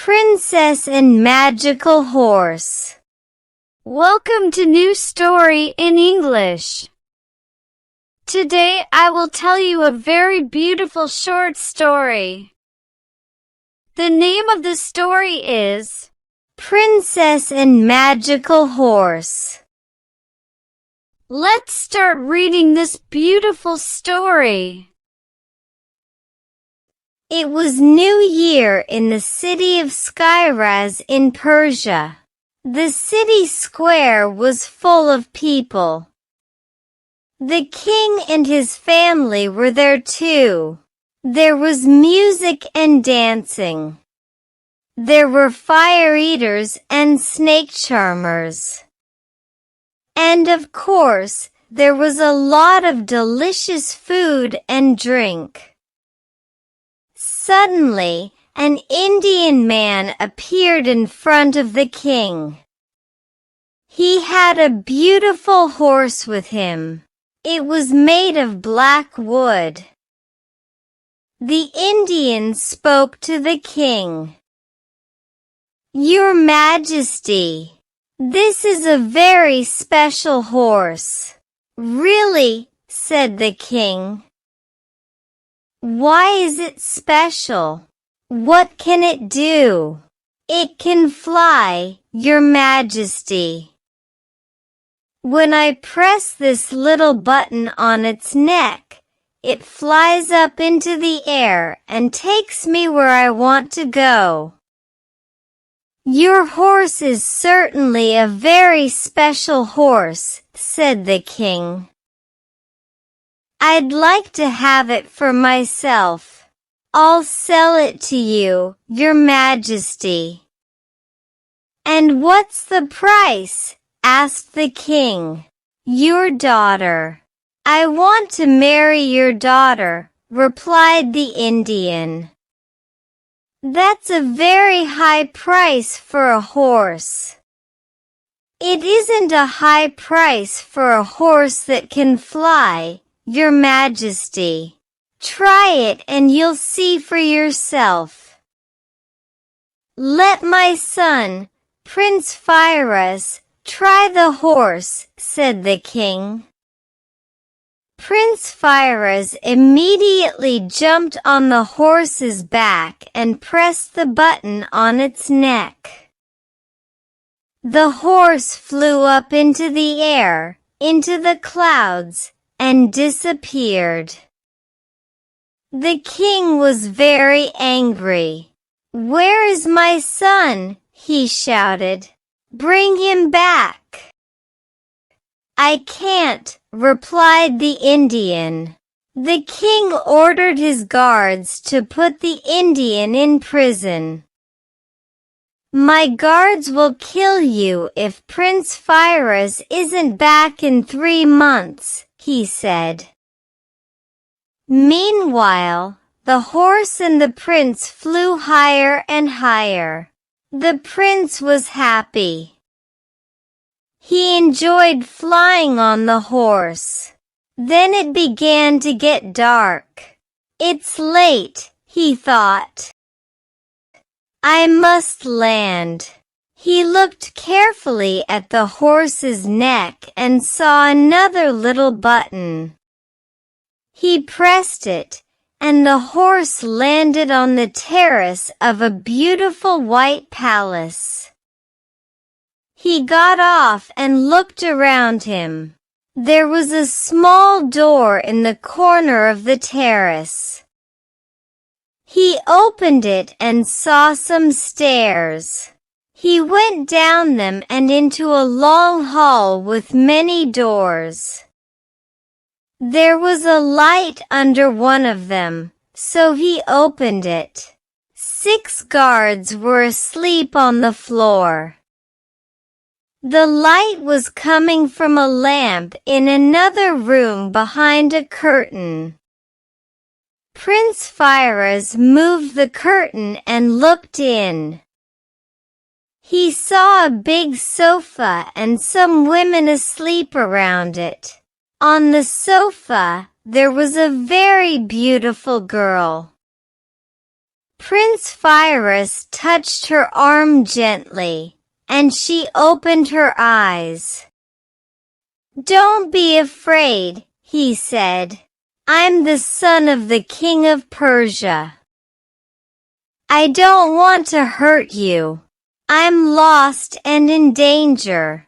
Princess and Magical Horse. Welcome to New Story in English. Today I will tell you a very beautiful short story. The name of the story is Princess and Magical Horse. Let's start reading this beautiful story. It was New Year in the city of Skyraz in Persia. The city square was full of people. The king and his family were there too. There was music and dancing. There were fire eaters and snake charmers. And of course, there was a lot of delicious food and drink. Suddenly, an Indian man appeared in front of the king. He had a beautiful horse with him. It was made of black wood. The Indian spoke to the king. "Your Majesty, this is a very special horse." "Really?" said the king. "Why is it special? What can it do?" "It can fly, Your Majesty. When I press this little button on its neck, it flies up into the air and takes me where I want to go." "Your horse is certainly a very special horse," said the king. "I'd like to have it for myself. I'll sell it to you, Your Majesty." "And what's the price?" asked the king. "Your daughter." "I want to marry your daughter," replied the Indian. "That's a very high price for a horse." "It isn't a high price for a horse that can fly, Your Majesty. Try it and you'll see for yourself." "Let my son, Prince Firas, try the horse," said the king. Prince Firas immediately jumped on the horse's back and pressed the button on its neck. The horse flew up into the air, into the clouds, and disappeared. The king was very angry. "Where is my son?" he shouted. "Bring him back." "I can't," replied the Indian. The king ordered his guards to put the Indian in prison. "My guards will kill you if Prince Firas isn't back in 3 months, he said. Meanwhile, the horse and the prince flew higher and higher. The prince was happy. He enjoyed flying on the horse. Then it began to get dark. "It's late," he thought. "I must land." He looked carefully at the horse's neck and saw another little button. He pressed it, and the horse landed on the terrace of a beautiful white palace. He got off and looked around him. There was a small door in the corner of the terrace. He opened it and saw some stairs. He went down them and into a long hall with many doors. There was a light under one of them, so he opened it. 6 guards were asleep on the floor. The light was coming from a lamp in another room behind a curtain. Prince Firas moved the curtain and looked in. He saw a big sofa and some women asleep around it. On the sofa, there was a very beautiful girl. Prince Firas touched her arm gently, and she opened her eyes. "Don't be afraid," he said. "I'm the son of the king of Persia. I don't want to hurt you. I'm lost and in danger.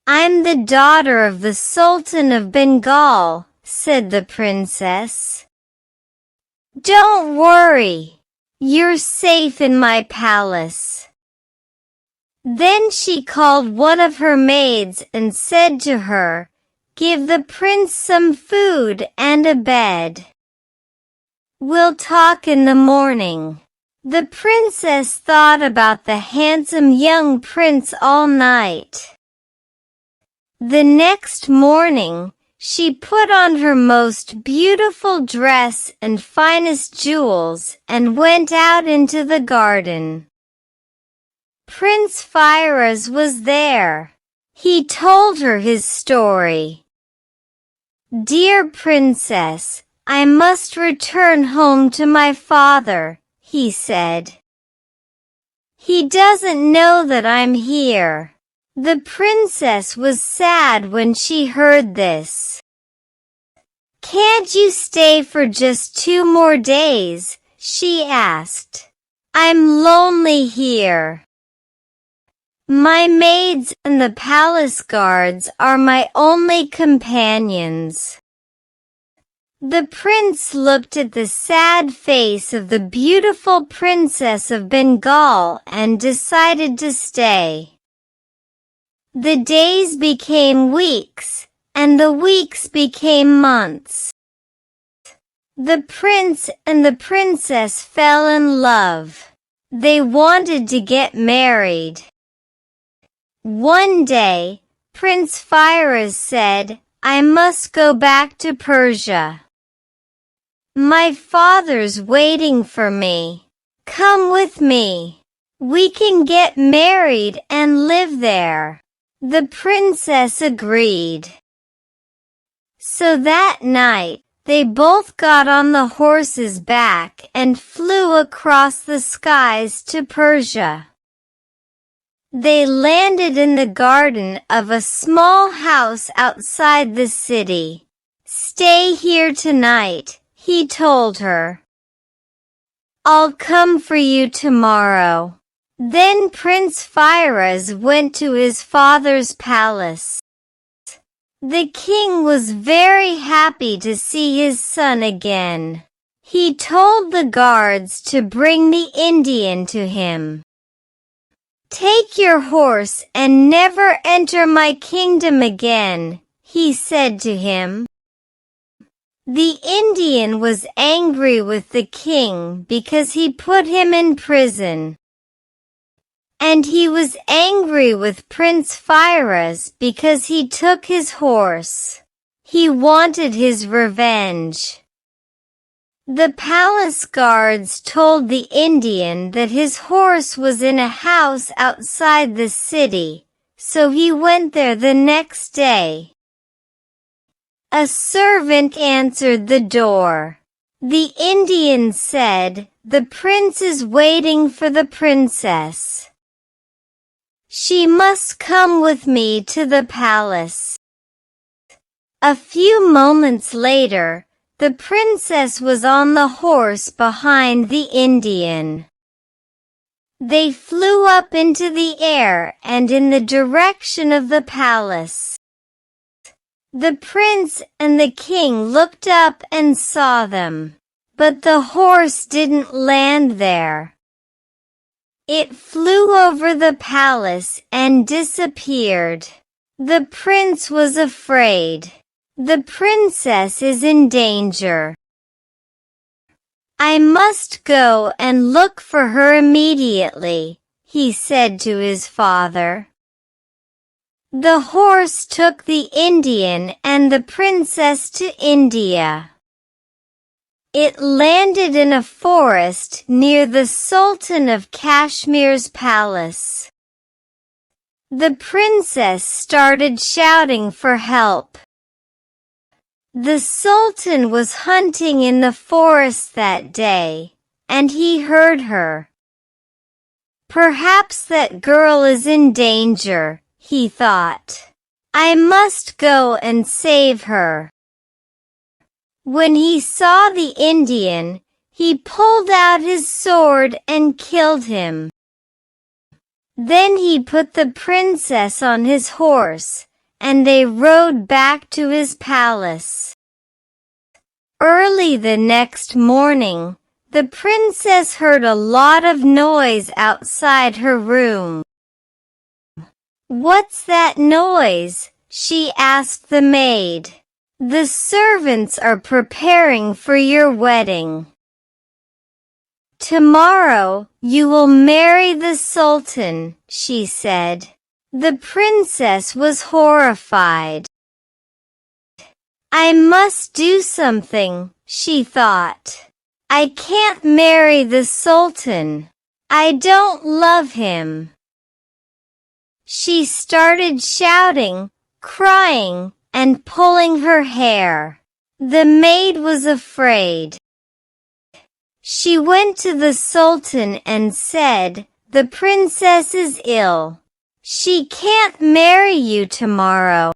I'm the daughter of the Sultan of Bengal," said the princess. "Don't worry. You're safe in my palace." Then she called one of her maids and said to her, "Give the prince some food and a bed. We'll talk in the morning." The princess thought about the handsome young prince all night. The next morning, she put on her most beautiful dress and finest jewels and went out into the garden. Prince Firas was there. He told her his story. "Dear princess, I must return home to my father," he said. "He doesn't know that I'm here." The princess was sad when she heard this. "Can't you stay for just 2 more days?" she asked. "I'm lonely here. My maids and the palace guards are my only companions." The prince looked at the sad face of the beautiful princess of Bengal and decided to stay. The days became weeks, and the weeks became months. The prince and the princess fell in love. They wanted to get married. One day, Prince Firas said, "I must go back to Persia. My father's waiting for me. Come with me. We can get married and live there." The princess agreed. So that night, they both got on the horse's back and flew across the skies to Persia. They landed in the garden of a small house outside the city. "Stay here tonight," he told her. "I'll come for you tomorrow." Then Prince Firas went to his father's palace. The king was very happy to see his son again. He told the guards to bring the Indian to him. "Take your horse and never enter my kingdom again," he said to him. The Indian was angry with the king because he put him in prison. And he was angry with Prince Firas because he took his horse. He wanted his revenge. The palace guards told the Indian that his horse was in a house outside the city, so he went there the next day. A servant answered the door. The Indian said, "The prince is waiting for the princess. She must come with me to the palace." A few moments later, the princess was on the horse behind the Indian. They flew up into the air and in the direction of the palace. The prince and the king looked up and saw them, but the horse didn't land there. It flew over the palace and disappeared. The prince was afraid. The princess is in danger. "I must go and look for her immediately," he said to his father. The horse took the Indian and the princess to India. It landed in a forest near the Sultan of Kashmir's palace. The princess started shouting for help. The Sultan was hunting in the forest that day, and he heard her. Perhaps that girl is in danger, he thought. I must go and save her. When he saw the Indian, he pulled out his sword and killed him. Then he put the princess on his horse, and they rode back to his palace. Early the next morning, the princess heard a lot of noise outside her room. "What's that noise?" she asked the maid. "The servants are preparing for your wedding. Tomorrow you will marry the Sultan," she said. The princess was horrified. "I must do something," she thought. "I can't marry the Sultan. I don't love him." She started shouting, crying, and pulling her hair. The maid was afraid. She went to the Sultan and said, "The princess is ill. She can't marry you tomorrow.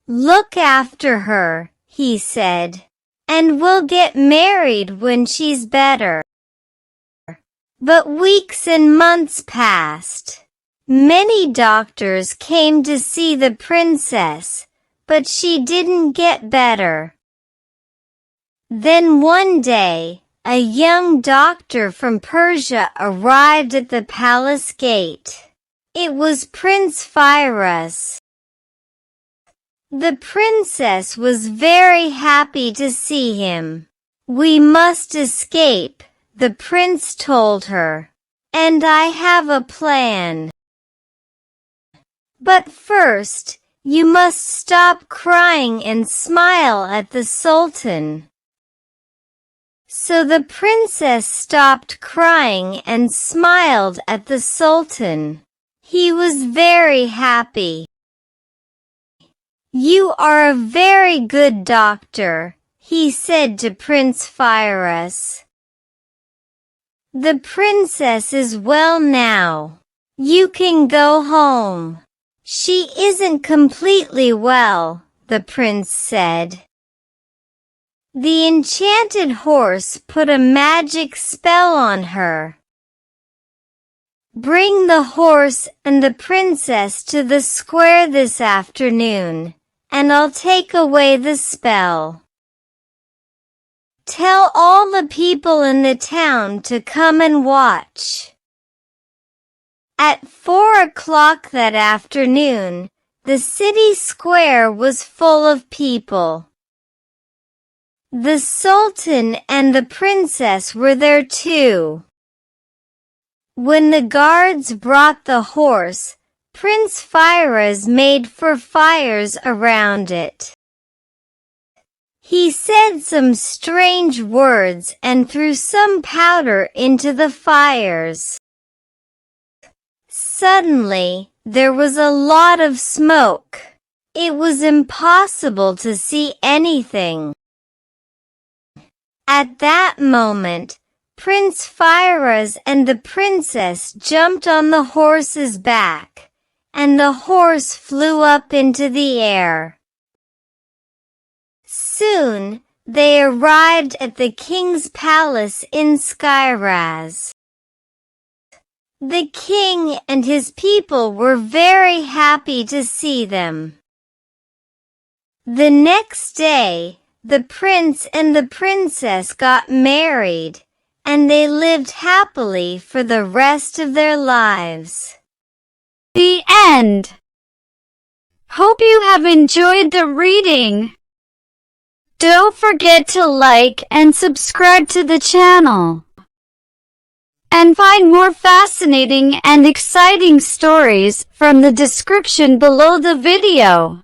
Look after her," he said, "and we'll get married when she's better." But weeks and months passed. Many doctors came to see the princess, but she didn't get better. Then one day, a young doctor from Persia arrived at the palace gate. It was Prince Firas. The princess was very happy to see him. "We must escape," the prince told her. "And I have a plan. But first, you must stop crying and smile at the Sultan." So the princess stopped crying and smiled at the Sultan. He was very happy. "You are a very good doctor," he said to Prince Firas. "The princess is well now. You can go home." "She isn't completely well," the prince said. The enchanted horse put a magic spell on her. "Bring the horse and the princess to the square this afternoon, and I'll take away the spell. Tell all the people in the town to come and watch." At 4 o'clock that afternoon, the city square was full of people. The Sultan and the princess were there too. When the guards brought the horse, Prince Firas made for fires around it. He said some strange words and threw some powder into the fires. Suddenly, there was a lot of smoke. It was impossible to see anything. At that moment, Prince Firas and the princess jumped on the horse's back, and the horse flew up into the air. Soon, they arrived at the king's palace in Skyraz. The king and his people were very happy to see them. The next day, the prince and the princess got married, and they lived happily for the rest of their lives. The end. Hope you have enjoyed the reading. Don't forget to like and subscribe to the channel. And find more fascinating and exciting stories from the description below the video.